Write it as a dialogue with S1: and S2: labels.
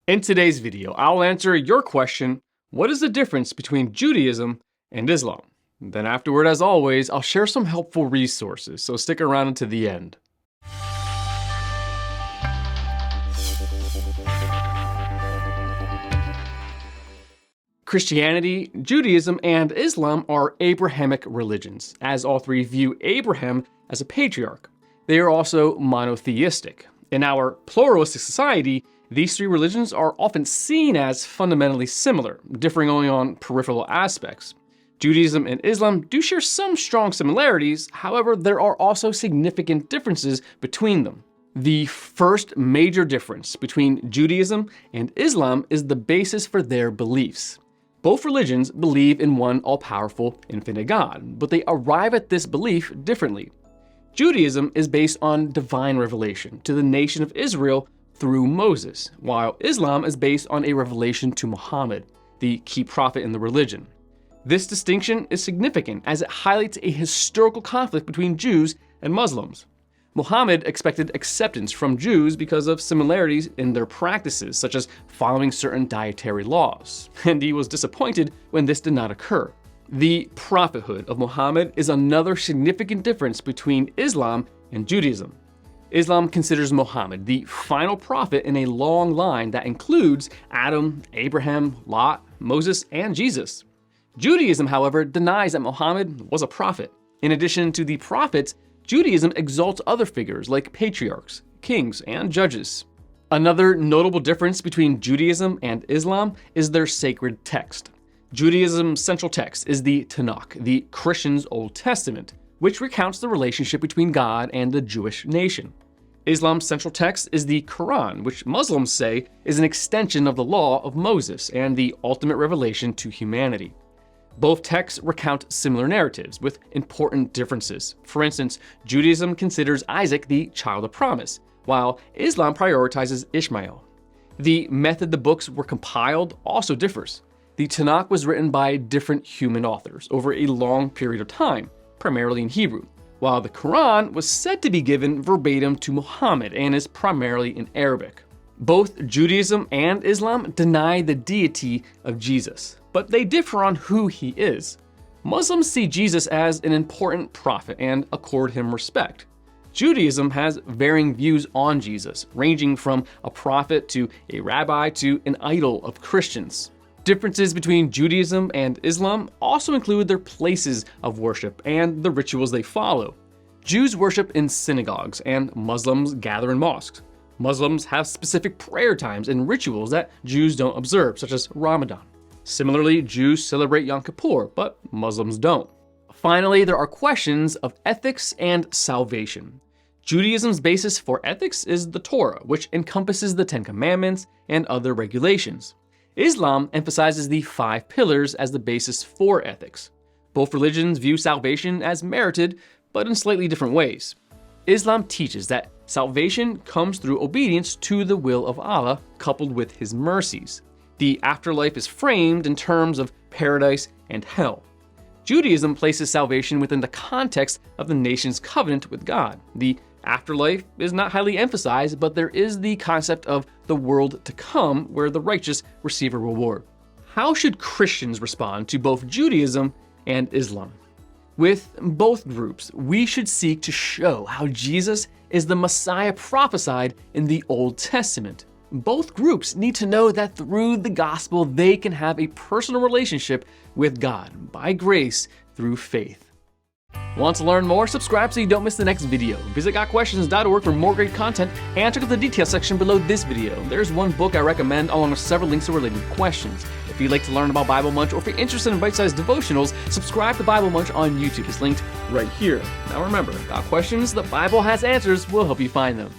S1: In today's video, I'll answer your question, what is the difference between Judaism and Islam? Then afterward, as always, I'll share some helpful resources, so stick around until the end. Christianity, Judaism, and Islam are Abrahamic religions, as all three view Abraham as a patriarch. They are also monotheistic. In our pluralistic society, these three religions are often seen as fundamentally similar, differing only on peripheral aspects. Judaism and Islam do share some strong similarities, however, there are also significant differences between them. The first major difference between Judaism and Islam is the basis for their beliefs. Both religions believe in one all-powerful, infinite God, but they arrive at this belief differently. Judaism is based on divine revelation to the nation of Israel through Moses, while Islam is based on a revelation to Muhammad, the key prophet in the religion. This distinction is significant as it highlights a historical conflict between Jews and Muslims. Muhammad expected acceptance from Jews because of similarities in their practices, such as following certain dietary laws, and he was disappointed when this did not occur. The prophethood of Muhammad is another significant difference between Islam and Judaism. Islam considers Muhammad the final prophet in a long line that includes Adam, Abraham, Lot, Moses, and Jesus. Judaism, however, denies that Muhammad was a prophet. In addition to the prophets, Judaism exalts other figures like patriarchs, kings, and judges. Another notable difference between Judaism and Islam is their sacred text. Judaism's central text is the Tanakh, the Christians' Old Testament, which recounts the relationship between God and the Jewish nation. Islam's central text is the Quran, which Muslims say is an extension of the law of Moses and the ultimate revelation to humanity. Both texts recount similar narratives with important differences. For instance, Judaism considers Isaac the child of promise, while Islam prioritizes Ishmael. The method the books were compiled also differs. The Tanakh was written by different human authors over a long period of time, primarily in Hebrew, while the Quran was said to be given verbatim to Muhammad and is primarily in Arabic. Both Judaism and Islam deny the deity of Jesus, but they differ on who he is. Muslims see Jesus as an important prophet and accord him respect. Judaism has varying views on Jesus, ranging from a prophet to a rabbi to an idol of Christians. Differences between Judaism and Islam also include their places of worship and the rituals they follow. Jews worship in synagogues and Muslims gather in mosques. Muslims have specific prayer times and rituals that Jews don't observe, such as Ramadan. Similarly, Jews celebrate Yom Kippur, but Muslims don't. Finally, there are questions of ethics and salvation. Judaism's basis for ethics is the Torah, which encompasses the Ten Commandments and other regulations. Islam emphasizes the 5 pillars as the basis for ethics. Both religions view salvation as merited, but in slightly different ways. Islam teaches that salvation comes through obedience to the will of Allah, coupled with his mercies. The afterlife is framed in terms of paradise and hell. Judaism places salvation within the context of the nation's covenant with God. The afterlife is not highly emphasized, but there is the concept of the world to come where the righteous receive a reward. How should Christians respond to both Judaism and Islam? With both groups, we should seek to show how Jesus is the Messiah prophesied in the Old Testament. Both groups need to know that through the gospel, they can have a personal relationship with God by grace through faith. Want to learn more? Subscribe so you don't miss the next video. Visit gotquestions.org for more great content and check out the details section below this video. There's one book I recommend along with several links to related questions. If you'd like to learn about Bible Munch or if you're interested in bite-sized devotionals, subscribe to Bible Munch on YouTube. It's linked right here. Now remember, got questions? The Bible has answers. We'll help you find them.